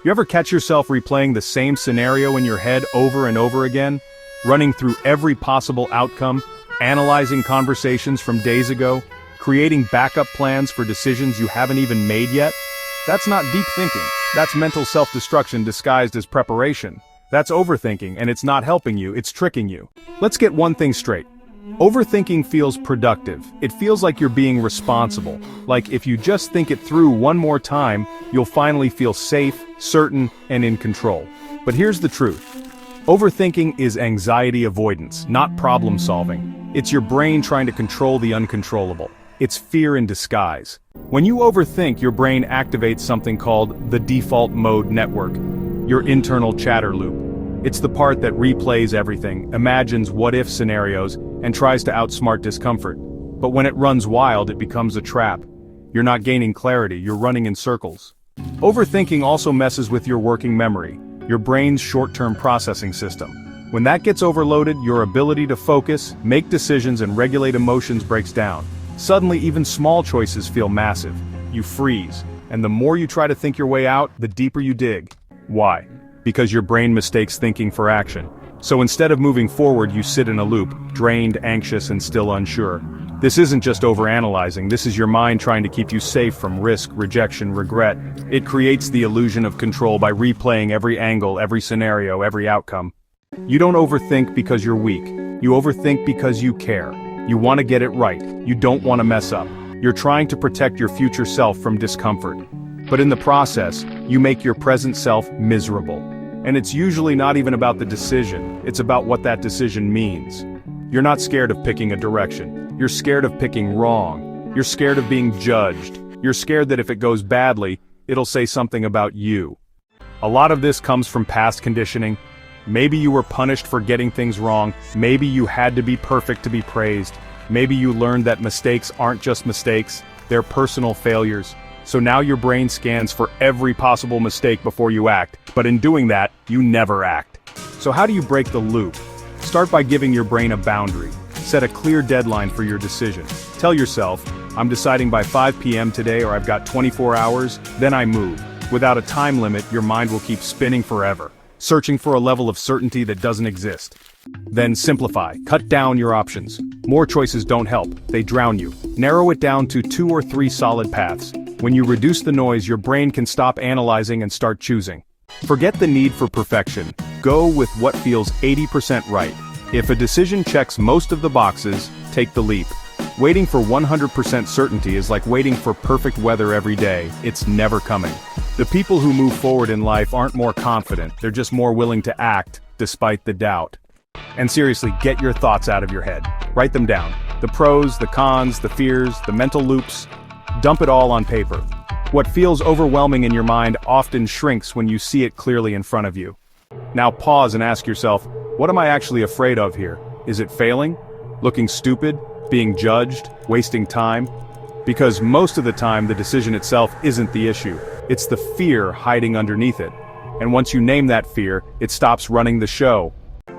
You ever catch yourself replaying the same scenario in your head over and over again? Running through every possible outcome, analyzing conversations from days ago, creating backup plans for decisions you haven't even made yet? That's not deep thinking. That's mental self-destruction disguised as preparation. That's overthinking, and it's not helping you, it's tricking you. Let's get one thing straight. Overthinking feels productive. It feels like you're being responsible. Like if you just think it through one more time, you'll finally feel safe, certain, and in control. But here's the truth. Overthinking is anxiety avoidance, not problem solving. It's your brain trying to control the uncontrollable. It's fear in disguise. When you overthink, your brain activates something called the default mode network, your internal chatter loop. It's the part that replays everything, imagines what-if scenarios, and tries to outsmart discomfort. But when it runs wild, it becomes a trap. You're not gaining clarity, you're running in circles. Overthinking also messes with your working memory, your brain's short-term processing system. When that gets overloaded, your ability to focus, make decisions, and regulate emotions breaks down. Suddenly, even small choices feel massive. You freeze, and the more you try to think your way out, the deeper you dig. Why? Because your brain mistakes thinking for action. So instead of moving forward, you sit in a loop, drained, anxious, and still unsure. This isn't just overanalyzing, this is your mind trying to keep you safe from risk, rejection, regret. It creates the illusion of control by replaying every angle, every scenario, every outcome. You don't overthink because you're weak. You overthink because you care. You want to get it right. You don't want to mess up. You're trying to protect your future self from discomfort. But in the process, you make your present self miserable. And it's usually not even about the decision, it's about what that decision means. You're not scared of picking a direction. You're scared of picking wrong. You're scared of being judged. You're scared that if it goes badly, it'll say something about you. A lot of this comes from past conditioning. Maybe you were punished for getting things wrong. Maybe you had to be perfect to be praised. Maybe you learned that mistakes aren't just mistakes, they're personal failures. So now your brain scans for every possible mistake before you act, but in doing that, you never act. So how do you break the loop? Start by giving your brain a boundary. Set a clear deadline for your decision. Tell yourself, I'm deciding by 5 p.m. today or I've got 24 hours, then I move. Without a time limit, your mind will keep spinning forever, searching for a level of certainty that doesn't exist. Then simplify, cut down your options. More choices don't help, they drown you. Narrow it down to 2 or 3 solid paths. When you reduce the noise, your brain can stop analyzing and start choosing. Forget the need for perfection. Go with what feels 80% right. If a decision checks most of the boxes, take the leap. Waiting for 100% certainty is like waiting for perfect weather every day. It's never coming. The people who move forward in life aren't more confident, they're just more willing to act, despite the doubt. And seriously, get your thoughts out of your head. Write them down. The pros, the cons, the fears, the mental loops. Dump it all on paper. What feels overwhelming in your mind often shrinks when you see it clearly in front of you. Now pause and ask yourself, what am I actually afraid of here? Is it failing? Looking stupid? Being judged? Wasting time? Because most of the time the decision itself isn't the issue. It's the fear hiding underneath it. And once you name that fear, it stops running the show.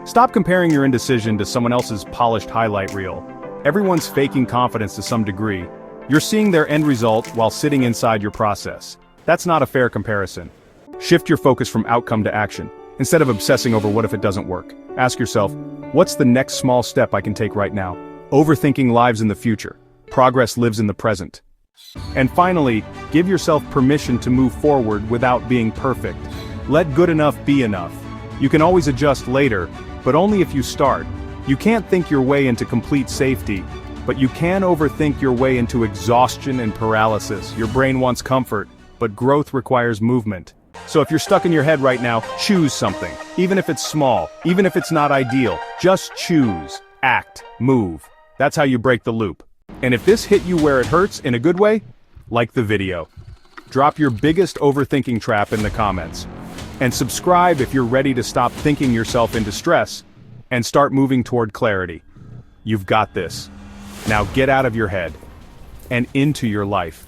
Stop comparing your indecision to someone else's polished highlight reel. Everyone's faking confidence to some degree. You're seeing their end result while sitting inside your process. That's not a fair comparison. Shift your focus from outcome to action. Instead of obsessing over what if it doesn't work, ask yourself, what's the next small step I can take right now? Overthinking lives in the future. Progress lives in the present. And finally, give yourself permission to move forward without being perfect. Let good enough be enough. You can always adjust later, but only if you start. You can't think your way into complete safety, but you can overthink your way into exhaustion and paralysis. Your brain wants comfort, but growth requires movement. So if you're stuck in your head right now, choose something. Even if it's small, even if it's not ideal, just choose, act, move. That's how you break the loop. And if this hit you where it hurts in a good way, like the video. Drop your biggest overthinking trap in the comments. And subscribe if you're ready to stop thinking yourself into stress and start moving toward clarity. You've got this. Now get out of your head and into your life.